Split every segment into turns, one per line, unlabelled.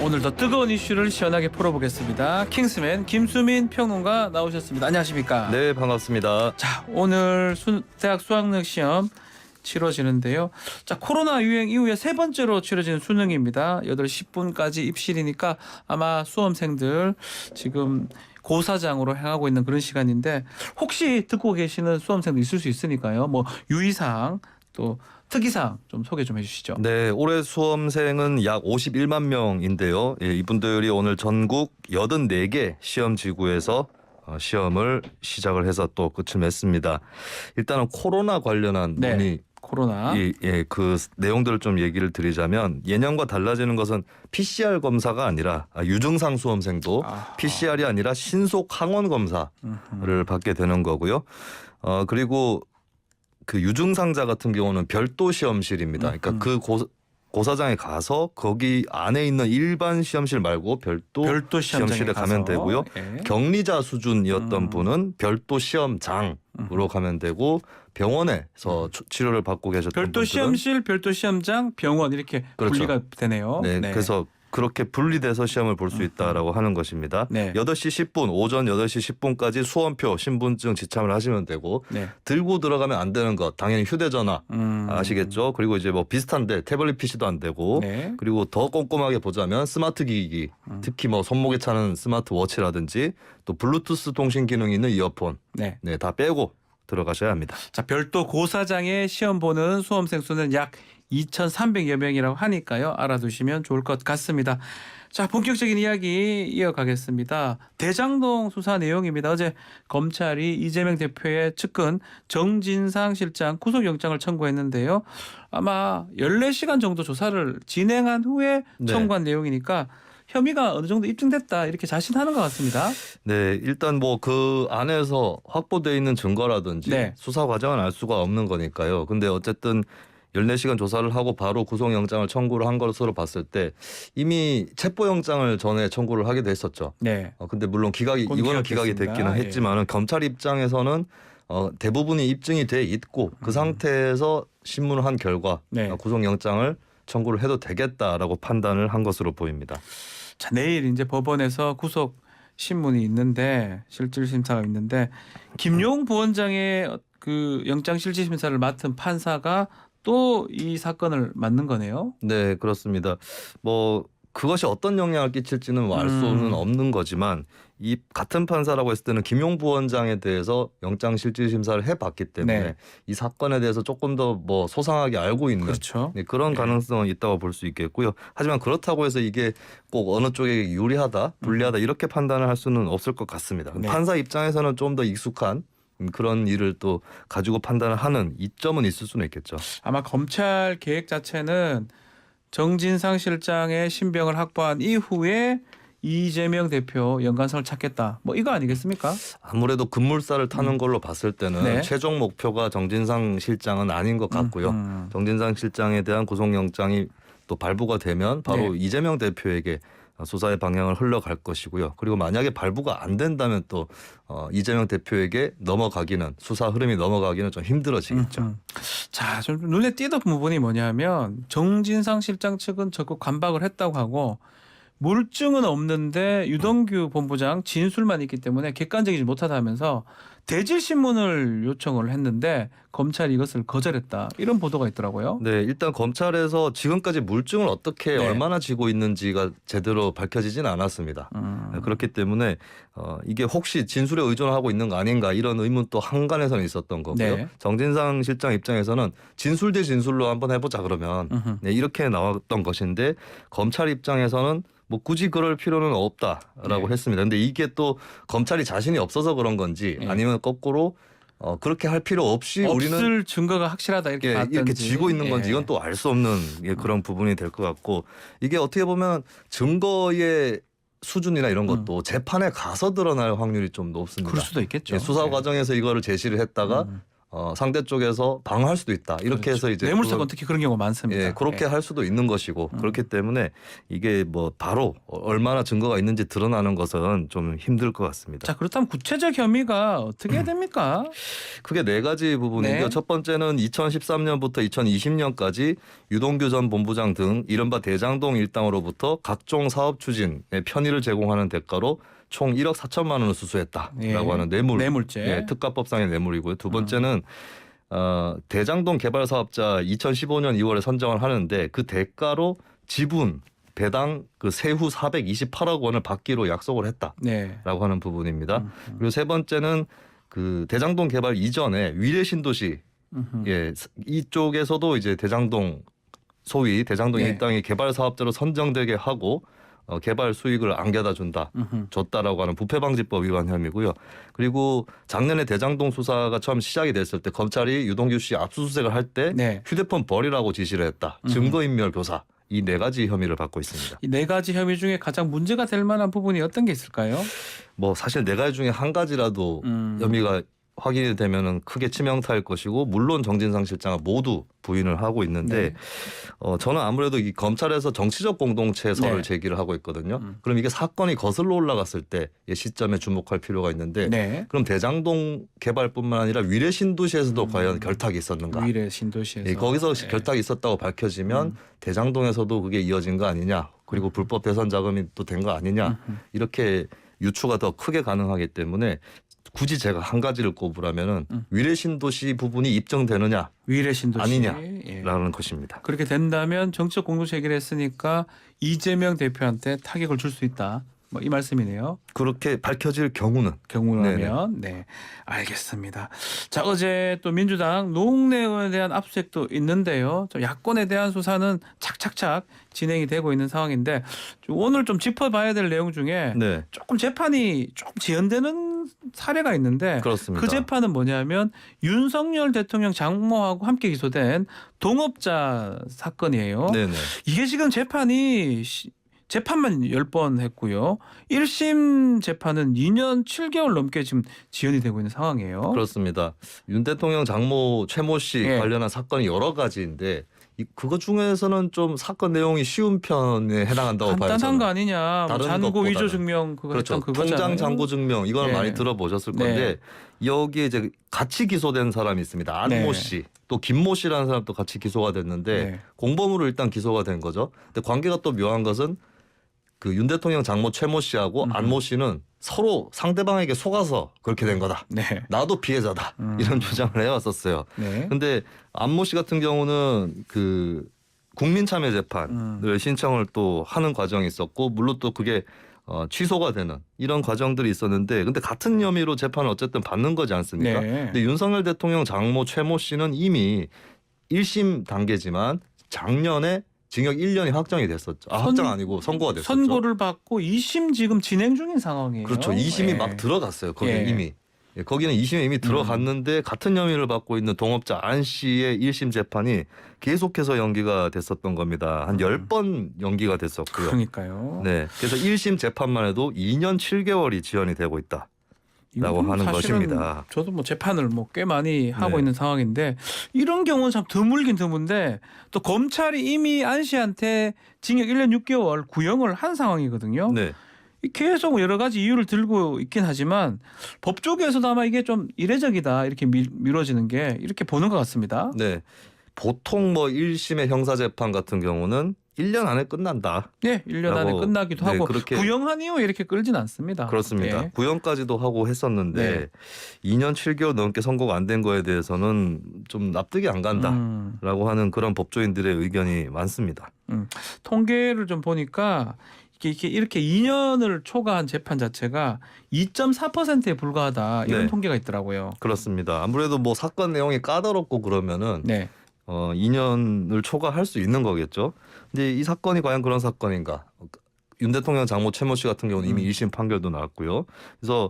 오늘도 뜨거운 이슈를 시원하게 풀어보겠습니다. 킹스맨 김수민 평론가 나오셨습니다. 안녕하십니까?
네, 반갑습니다.
자, 오늘 대학 수학능 시험 치러지는데요. 자, 코로나 유행 이후에 세 번째로 치러지는 수능입니다. 8시 10분까지 입실이니까 아마 수험생들 지금 고사장으로 향하고 있는 그런 시간인데 혹시 듣고 계시는 수험생도 있을 수 있으니까요. 뭐 유의사항 또 특이사항 좀 소개 좀 해주시죠.
네, 올해 수험생은 약 51만 명인데요. 예, 이분들이 오늘 전국 84개 시험지구에서 시험을 시작을 해서 또 끝을 맺습니다. 일단은 코로나 관련한
네,
문의
코로나.
그 내용들을 좀 얘기를 드리자면 예년과 달라지는 것은 PCR 검사가 아니라 유증상 수험생도 PCR이 아니라 신속 항원 검사를 받게 되는 거고요. 그리고 그 유증상자 같은 경우는 별도 시험실입니다. 그러니까 그 고사장에 가서 거기 안에 있는 일반 시험실 말고 별도 시험실에 가면 되고요.
예.
격리자 수준이었던 분은 별도 시험장으로 가면 되고 병원에서 치료를 받고 계셨던
별도
분들은
시험실, 별도 시험장, 병원 이렇게
그렇죠.
분리가 되네요.
네, 그래서 그렇게 분리돼서 시험을 볼 수 있다라고 하는 것입니다.
네.
8시 10분, 오전 8시 10분까지 수험표, 신분증 지참을 하시면 되고
네.
들고 들어가면 안 되는 것 당연히 휴대전화 아시겠죠? 그리고 이제 뭐 비슷한데 태블릿 PC도 안 되고
네.
그리고 더 꼼꼼하게 보자면 스마트 기기 특히 뭐 손목에 차는 스마트워치라든지 또 블루투스 통신 기능이 있는 이어폰
네.
네, 다 빼고 들어가셔야 합니다.
자, 별도 고사장에 시험 보는 수험생 수는 약 2,300여 명이라고 하니까요. 알아두시면 좋을 것 같습니다. 자, 본격적인 이야기 이어가겠습니다. 대장동 수사 내용입니다. 어제 검찰이 이재명 대표의 측근 정진상 실장 구속영장을 청구했는데요. 아마 14시간 정도 조사를 진행한 후에 청구한 내용이니까 혐의가 어느 정도 입증됐다 이렇게 자신하는 것 같습니다.
네, 일단 뭐 그 안에서 확보되어 있는 증거라든지 수사 과정은 알 수가 없는 거니까요. 근데 어쨌든 14시간 조사를 하고 바로 구속영장을 청구를 한 것으로 봤을 때 이미 체포영장을 전에 청구를 하게 됐었죠.
네.
근데 물론 이거는 기각이 됐기는 했지만은 검찰 입장에서는 대부분이 입증이 돼 있고 그 상태에서 신문을 한 결과 구속영장을 청구를 해도 되겠다라고 판단을 한 것으로 보입니다.
자, 내일 이제 법원에서 구속 신문이 있는데 실질 심사가 있는데 김용 부원장의 그 영장 실질 심사를 맡은 판사가 또 이 사건을 맡는 거네요.
네, 그렇습니다. 뭐 그것이 어떤 영향을 끼칠지는 알 수는 없는 거지만 이 같은 판사라고 했을 때는 김용 부원장에 대해서 영장 실질 심사를 해봤기 때문에 이 사건에 대해서 조금 더 뭐 소상하게 알고 있는 그런 가능성은 있다고 볼 수 있겠고요. 하지만 그렇다고 해서 이게 꼭 어느 쪽에 유리하다, 불리하다 이렇게 판단을 할 수는 없을 것 같습니다. 판사 입장에서는 좀 더 익숙한 그런 일을 또 가지고 판단을 하는 이점은 있을 수는 있겠죠.
아마 검찰 계획 자체는 정진상 실장의 신병을 확보한 이후에 이재명 대표 연관성을 찾겠다. 뭐 이거 아니겠습니까?
아무래도 급물살을 타는 걸로 봤을 때는 최종 목표가 정진상 실장은 아닌 것 같고요. 정진상 실장에 대한 구속영장이 또 발부가 되면 바로 이재명 대표에게 수사의 방향을 흘러갈 것이고요. 그리고 만약에 발부가 안 된다면 또 이재명 대표에게 넘어가기는 수사 흐름이 넘어가기는 좀 힘들어지겠죠.
자, 좀 눈에 띄던 부분이 뭐냐면 정진상 실장 측은 적극 반박을 했다고 하고 물증은 없는데 유동규 본부장 진술만 있기 때문에 객관적이지 못하다면서 대질 신문을 요청을 했는데 검찰이 이것을 거절했다. 이런 보도가 있더라고요.
네, 일단 검찰에서 지금까지 물증을 어떻게 얼마나 쥐고 있는지가 제대로 밝혀지지는 않았습니다. 그렇기 때문에 이게 혹시 진술에 의존하고 있는 거 아닌가 이런 의문 또 한간에서는 있었던 거고요. 정진상 실장 입장에서는 진술 대 진술로 한번 해보자 그러면 이렇게 나왔던 것인데 검찰 입장에서는 뭐 굳이 그럴 필요는 없다라고 했습니다. 근데 이게 또 검찰이 자신이 없어서 그런 건지 아니면 거꾸로 그렇게 할 필요 없이 우리는
없을 증거가 확실하다 이렇게 봤던지
이렇게 쥐고 있는 건지 이건 또 알 수 없는 그런 부분이 될 것 같고 이게 어떻게 보면 증거의 수준이나 이런 것도 재판에 가서 드러날 확률이 좀 높습니다.
그럴 수도 있겠죠.
수사 과정에서 이거를 제시를 했다가 상대 쪽에서 방어할 수도 있다. 이렇게
그렇죠.
해서 이제
뇌물사건 특히 그런 경우가 많습니다.
예, 그렇게 할 수도 있는 것이고 그렇기 때문에 이게 뭐 바로 얼마나 증거가 있는지 드러나는 것은 좀 힘들 것 같습니다.
자, 그렇다면 구체적 혐의가 어떻게 해야 됩니까?
크게 네 가지 부분인데요.
네.
첫 번째는 2013년부터 2020년까지 유동규 전 본부장 등 이른바 대장동 일당으로부터 각종 사업 추진에 편의를 제공하는 대가로 총 1억 4천만 원을 수수했다라고
예.
하는
뇌물죄.
예, 특가법상의 뇌물이고요. 두 번째는 대장동 개발 사업자 2015년 2월에 선정을 하는데 그 대가로 지분 배당 그 세후 428억 원을 받기로 약속을 했다라고
네.
하는 부분입니다. 그리고 세 번째는 그 대장동 개발 이전에 위례 신도시 예, 이쪽에서도 이제 대장동 소위 대장동
네.
일당이 개발 사업자로 선정되게 하고 개발 수익을 안겨다 줬다라고 하는 부패방지법 위반 혐의고요. 그리고 작년에 대장동 수사가 처음 시작이 됐을 때 검찰이 유동규 씨 압수수색을 할 때
네.
휴대폰 버리라고 지시를 했다. 증거인멸 교사. 이 네 가지 혐의를 받고 있습니다.
이 네 가지 혐의 중에 가장 문제가 될 만한 부분이 어떤 게 있을까요?
뭐 사실 네 가지 중에 한 가지라도 혐의가 확인이 되면은 크게 치명타일 것이고 물론 정진상 실장은 모두 부인을 하고 있는데 저는 아무래도 이 검찰에서 정치적 공동체설을
네.
제기를 하고 있거든요. 그럼 이게 사건이 거슬러 올라갔을 때의 시점에 주목할 필요가 있는데
네.
그럼 대장동 개발뿐만 아니라 위례 신도시에서도 과연 결탁이 있었는가?
위례 신도시에서.
예, 거기서
네.
결탁이 있었다고 밝혀지면 대장동에서도 그게 이어진 거 아니냐? 그리고 불법 대선 자금이 또 된 거 아니냐? 이렇게 유추가 더 크게 가능하기 때문에 굳이 제가 한 가지를 꼽으라면은 위례 신도시 부분이 입증되느냐
위례 신도시
아니냐라는
예.
것입니다.
그렇게 된다면 정치적 공동체 얘기를 했으니까 이재명 대표한테 타격을 줄 수 있다. 뭐 이 말씀이네요.
그렇게 밝혀질 경우는
경우라면 네, 알겠습니다. 자, 어제 또 민주당 노웅래 의원에 대한 압수수색도 있는데요. 저 야권에 대한 수사는 착착착 진행이 되고 있는 상황인데 오늘 좀 짚어봐야 될 내용 중에
네,
조금 재판이 좀 지연되는 사례가 있는데
그렇습니다.
그 재판은 뭐냐면 윤석열 대통령 장모하고 함께 기소된 동업자 사건이에요.
네네.
이게 지금 재판만 10번 했고요. 1심 재판은 2년 7개월 넘게 지금 지연이 되고 있는 상황이에요.
그렇습니다. 윤 대통령 장모 최모 씨
예.
관련한 사건이 여러 가지인데 그거 중에서는 좀 사건 내용이 쉬운 편에 해당한다고 봐요.
간단한
저는.
거 아니냐. 뭐
다른
잔고
것보다는.
위조 증명 그거
그렇죠.
했던 그거잖아요.
통장 잔고 증명 이거는
예.
많이 들어보셨을 건데
네.
여기에 이제 같이 기소된 사람이 있습니다. 안모
네.
씨, 또 김모 씨라는 사람도 같이 기소가 됐는데
네.
공범으로 일단 기소가 된 거죠. 근데 관계가 또 묘한 것은 그 윤 대통령 장모 최모 씨하고 안모 씨는 서로 상대방에게 속아서 그렇게 된 거다.
네.
나도 피해자다. 이런 주장을 해왔었어요.
네.
근데 안모 씨 같은 경우는 그 국민참여재판을 신청을 또 하는 과정이 있었고 물론 또 그게 취소가 되는 이런 과정들이 있었는데 근데 같은 혐의로 재판을 어쨌든 받는 거지 않습니까?
네.
근데 윤석열 대통령 장모 최모 씨는 이미 1심 단계지만 작년에 징역 1년이 확정이 됐었죠. 확정 아니고 선고가 됐었죠.
선고를 받고 2심 지금 진행 중인 상황이에요.
그렇죠. 2심이
예.
막 들어갔어요. 거기
예.
이미. 예, 거기는 2심에 이미 들어갔는데 같은 혐의를 받고 있는 동업자 안 씨의 1심 재판이 계속해서 연기가 됐었던 겁니다. 한 10번 연기가 됐었고요.
그러니까요.
네. 그래서 1심 재판만 해도 2년 7개월이 지연이 되고 있다. 라고
이건
하는
사실은
것입니다.
저도 뭐 재판을 뭐 꽤 많이 하고
네.
있는 상황인데 이런 경우는 참 드물긴 드문데 또 검찰이 이미 안 씨한테 징역 1년 6개월 구형을 한 상황이거든요.
네.
계속 여러 가지 이유를 들고 있긴 하지만 법 쪽에서도 아마 이게 좀 이례적이다 이렇게 미뤄지는 게 이렇게 보는 것 같습니다.
네. 보통 뭐 1심의 형사재판 같은 경우는 1년 안에 끝난다.
네, 1년 안에
라고,
끝나기도
네,
하고
그렇게-
구형한 이후 이렇게 끌진 않습니다.
그렇습니다.
네.
구형까지도 하고 했었는데
네.
2년 7개월 넘게 선고가 안 된 거에 대해서는 좀 납득이 안 간다라고 하는 그런 법조인들의 의견이 많습니다.
통계를 좀 보니까 이렇게 2년을 초과한 재판 자체가 2.4%에 불과하다 이런
네.
통계가 있더라고요.
그렇습니다. 아무래도 뭐 사건 내용이 까다롭고 그러면은
네.
2년을 초과할 수 있는 거겠죠. 근데 이 사건이 과연 그런 사건인가? 윤 대통령 장모 최모 씨 같은 경우는 이미 1심 판결도 나왔고요. 그래서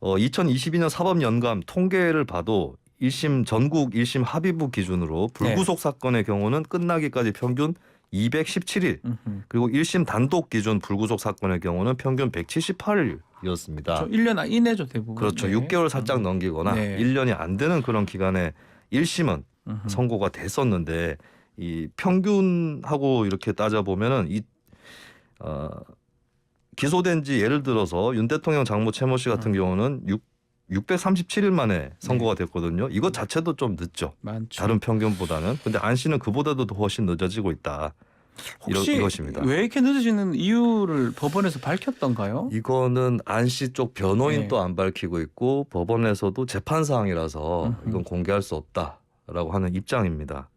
2022년 사법연감 통계를 봐도 1심 전국 1심 합의부 기준으로 불구속 사건의 경우는 끝나기까지 평균 217일 그리고 1심 단독 기준 불구속 사건의 경우는 평균 178일 기간이었습니다.
1년 이내죠 대부분.
그렇죠.
네.
6개월 살짝 넘기거나
네.
1년이 안 되는 그런 기간에 1심은 선고가 됐었는데 이 평균하고 이렇게 따져 보면은 기소된 지 예를 들어서 윤 대통령 장모 최모 씨 같은 경우는 637일 만에 선고가 됐거든요. 이것 자체도 좀 늦죠.
많죠.
다른 평균보다는. 근데 안 씨는 그보다도 더 훨씬 늦어지고 있다.
혹시
이것입니다.
왜 이렇게 늦어지는 이유를 법원에서 밝혔던가요?
이거는 안 씨 쪽 변호인도
네.
안 밝히고 있고 법원에서도 재판 사항이라서 이건 공개할 수 없다라고 하는 입장입니다.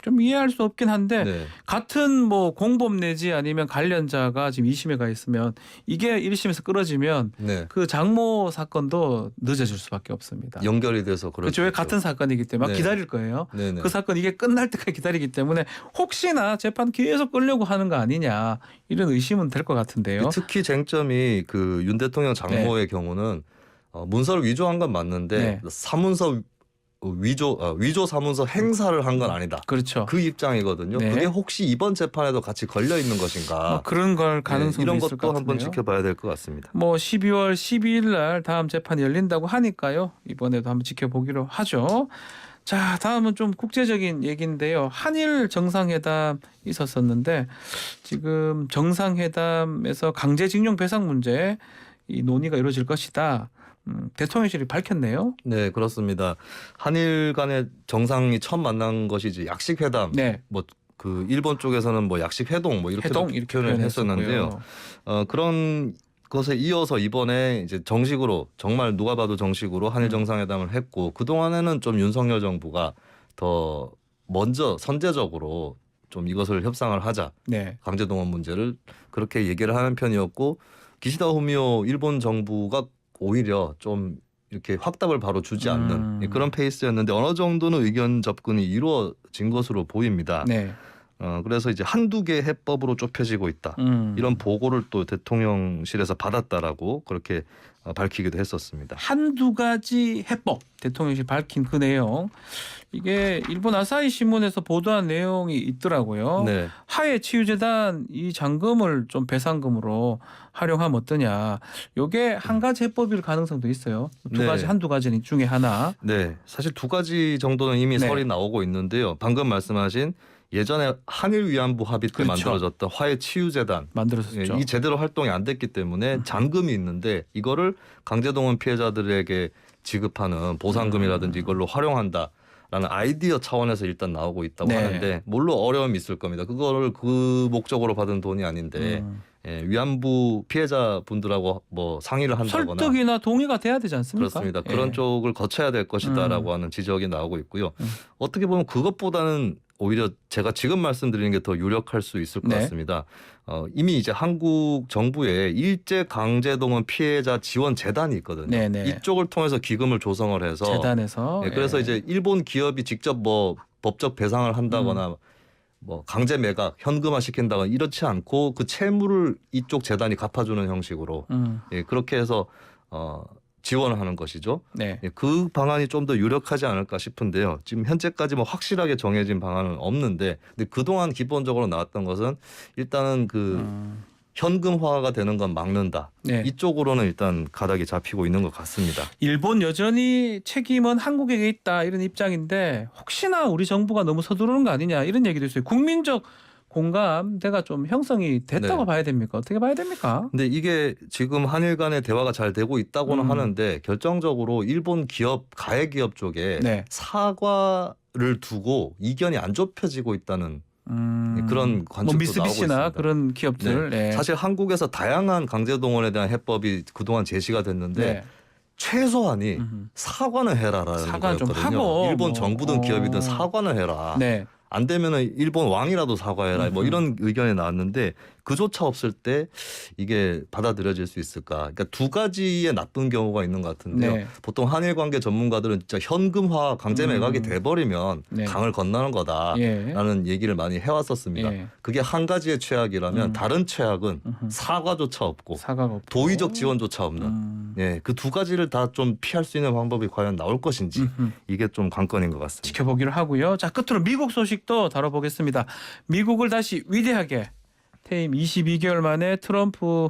좀 이해할 수 없긴 한데
네.
같은 뭐 공범 내지 아니면 관련자가 지금 2심에 가 있으면 이게 1심에서 끌어지면
네.
그 장모 사건도 늦어질 수밖에 없습니다.
연결이 돼서
그렇죠. 왜 같은 사건이기 때문에 막
네.
기다릴 거예요.
네네.
그 사건 이게 끝날 때까지 기다리기 때문에 혹시나 재판 계속 끌려고 하는 거 아니냐 이런 의심은 될 것 같은데요.
특히 쟁점이 그 윤 대통령 장모의 경우는 문서를 위조한 건 맞는데
네.
사문서 위조 사문서 행사를 한 건 아니다.
그렇죠.
그 입장이거든요.
네.
그게 혹시 이번 재판에도 같이 걸려 있는 것인가?
뭐 그런 걸 가능성도
이런
있을
것도
것
한번
같은데요.
지켜봐야 될 것 같습니다.
뭐 12월 12일 날 다음 재판이 열린다고 하니까요. 이번에도 한번 지켜보기로 하죠. 자, 다음은 좀 국제적인 얘기인데요. 한일 정상회담 있었었는데 지금 정상회담에서 강제징용 배상 문제 이 논의가 이루어질 것이다. 대통령실이 밝혔네요.
네, 그렇습니다. 한일 간의 정상이 처음 만난 것이지 약식 회담.
네.
뭐 그 일본 쪽에서는 뭐 약식 회동 뭐 이렇게 표현을 했었는데요. 그런 것에 이어서 이번에 이제 정식으로 정말 누가 봐도 정식으로 한일 정상회담을 했고 그 동안에는 좀 윤석열 정부가 더 먼저 선제적으로 좀 이것을 협상을 하자.
네.
강제동원 문제를 그렇게 얘기를 하는 편이었고 기시다 후미오 일본 정부가 오히려 좀 이렇게 확답을 바로 주지 않는 그런 페이스였는데 어느 정도는 의견 접근이 이루어진 것으로 보입니다.
네.
그래서 이제 한두 개 해법으로 좁혀지고 있다. 이런 보고를 또 대통령실에서 받았다라고 그렇게 밝히기도 했었습니다.
한두 가지 해법 대통령실 밝힌 그 내용 이게 일본 아사히 신문에서 보도한 내용이 있더라고요.
네.
하해 치유재단 이 잔금을 좀 배상금으로 활용하면 어떠냐. 요게 한 가지 해법일 가능성도 있어요. 두
네.
가지 한두 가지 중에 하나.
네, 사실 두 가지 정도는 이미
네.
설이 나오고 있는데요. 방금 말씀하신 예전에 한일 위안부 합의 때
그렇죠.
만들어졌던 화해 치유재단
만들었었죠.
이 제대로 활동이 안 됐기 때문에 잔금이 있는데 이거를 강제동원 피해자들에게 지급하는 보상금이라든지 이걸로 활용한다라는 아이디어 차원에서 일단 나오고 있다고
네.
하는데 물론 어려움이 있을 겁니다. 그거를 그 목적으로 받은 돈이 아닌데 위안부 피해자분들하고 뭐 상의를 한다거나
설득이나 동의가 돼야 되지 않습니까?
그렇습니다.
예.
그런 쪽을 거쳐야 될 것이다라고 하는 지적이 나오고 있고요. 어떻게 보면 그것보다는 오히려 제가 지금 말씀드리는 게 더 유력할 수 있을 것
네.
같습니다. 이미 이제 한국 정부에 일제 강제동원 피해자 지원 재단이 있거든요.
네네.
이쪽을 통해서 기금을 조성을 해서
재단에서.
예, 그래서
예.
이제 일본 기업이 직접 뭐 법적 배상을 한다거나 뭐 강제 매각, 현금화 시킨다거나 이렇지 않고 그 채무를 이쪽 재단이 갚아주는 형식으로 예, 그렇게 해서 지원을 하는 것이죠.
네.
예, 그 방안이 좀 더 유력하지 않을까 싶은데요. 지금 현재까지 뭐 확실하게 정해진 방안은 없는데, 근데 그동안 기본적으로 나왔던 것은 일단은 그 현금화가 되는 건 막는다.
네.
이쪽으로는 일단 가닥이 잡히고 있는 것 같습니다.
일본 여전히 책임은 한국에게 있다 이런 입장인데 혹시나 우리 정부가 너무 서두르는 거 아니냐 이런 얘기도 있어요. 국민적 공감대가 좀 형성이 됐다고
네.
봐야 됩니까? 어떻게 봐야 됩니까?
근데 이게 지금 한일 간의 대화가 잘 되고 있다고는 하는데 결정적으로 일본 기업 가해 기업 쪽에
네.
사과를 두고 이견이 안 좁혀지고 있다는 그런 관측도
뭐 미쓰비시나
나오고 있습니다.
그런 기업들. 네.
사실 한국에서 다양한 강제동원에 대한 해법이 그동안 제시가 됐는데
네.
최소한이 사과는 해라라는
사과는 좀
거였거든요.
하고
일본
뭐.
정부든 기업이든 사과는 해라.
네.
안 되면은 일본 왕이라도 사과해라. 뭐 이런 의견이 나왔는데 그조차 없을 때 이게 받아들여질 수 있을까? 그러니까 두 가지의 나쁜 경우가 있는 것 같은데요.
네.
보통 한일 관계 전문가들은 진짜 현금화 강제 매각이 돼버리면
네.
강을 건너는 거다라는 얘기를 많이 해왔었습니다.
예.
그게 한 가지의 최악이라면 다른 최악은 사과조차 없고
사과가 없고.
도의적 지원조차 없는 예, 그 두 가지를 다 좀 피할 수 있는 방법이 과연 나올 것인지 이게 좀 관건인 것 같습니다.
지켜보기로 하고요. 자, 끝으로 미국 소식도 다뤄보겠습니다. 미국을 다시 위대하게 퇴임 22개월 만에 트럼프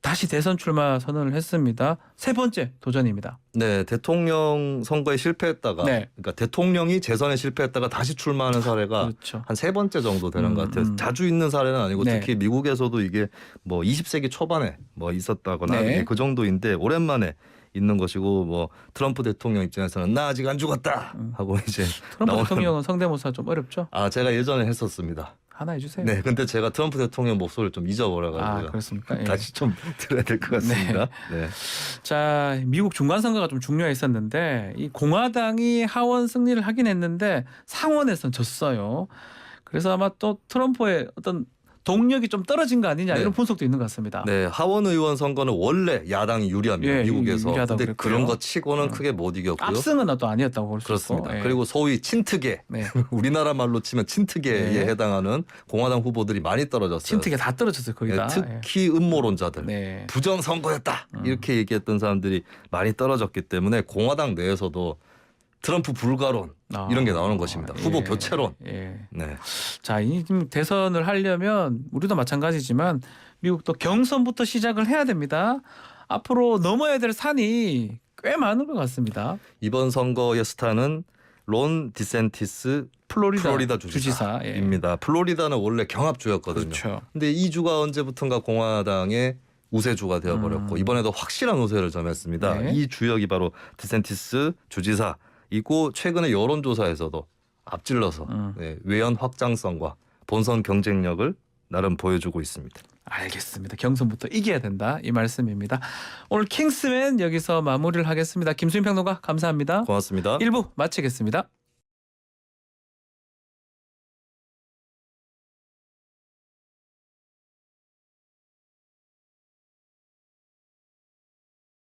다시 대선 출마 선언을 했습니다. 세 번째 도전입니다.
네, 대통령 선거에 실패했다가
네.
그러니까 대통령이 재선에 실패했다가 다시 출마하는 사례가
그렇죠.
한 세 번째 정도 되는 것 같아요. 자주 있는 사례는 아니고
네.
특히 미국에서도 이게 뭐 20세기 초반에 뭐 있었다거나
네.
그 정도인데 오랜만에 있는 것이고 뭐 트럼프 대통령 입장에서는 나 아직 안 죽었다 하고 이제
트럼프 대통령은 성대모사 좀 어렵죠?
아 제가 예전에 했었습니다.
하나 해주세요.
네, 근데 제가 트럼프 대통령 목소리를 좀 잊어버려가지고
아 그렇습니까? 예.
다시 좀 들어야 될 것 같습니다. 네.
자, 미국 중간 선거가 좀 중요했었는데 이 공화당이 하원 승리를 하긴 했는데 상원에선 졌어요. 그래서 아마 또 트럼프의 어떤 동력이 좀 떨어진 거 아니냐
네.
이런 분석도 있는 것 같습니다.
네, 하원 의원 선거는 원래 야당이 유리합니다.
예,
미국에서.
유리하다고
근데
그랬고요.
그런 거 치고는 크게 못 이겼고요.
압승은 또 아니었다고 볼 수 있고.
그렇습니다.
예.
그리고 소위 친트계,
네.
우리나라 말로 치면 친트계에
네.
해당하는 공화당 후보들이 많이 떨어졌어요.
친특에 다 떨어졌어요 거의
네,
다.
특히 음모론자들,
네.
부정 선거였다 이렇게 얘기했던 사람들이 많이 떨어졌기 때문에 공화당 내에서도 트럼프 불가론 이런 게 나오는 것입니다. 후보 교체론.
예.
네.
자, 이 지금 대선을 하려면 우리도 마찬가지지만 미국도 경선부터 시작을 해야 됩니다. 앞으로 넘어야 될 산이 꽤 많은 것 같습니다.
이번 선거의 스타는 론 디센티스 플로리다 주지사입니다. 플로리다는 원래 경합주였거든요.
그렇죠.
근데 이 주가 언제부턴가 공화당의 우세주가 되어버렸고 이번에도 확실한 우세를 점했습니다.
네.
이 주역이 바로 디센티스 주지사이고 최근에 여론조사에서도 앞질러서 네, 외연 확장성과 본선 경쟁력을 나름 보여주고 있습니다.
알겠습니다. 경선부터 이겨야 된다 이 말씀입니다. 오늘 킹스맨 여기서 마무리를 하겠습니다. 김수인 평론가 감사합니다.
고맙습니다.
1부 마치겠습니다.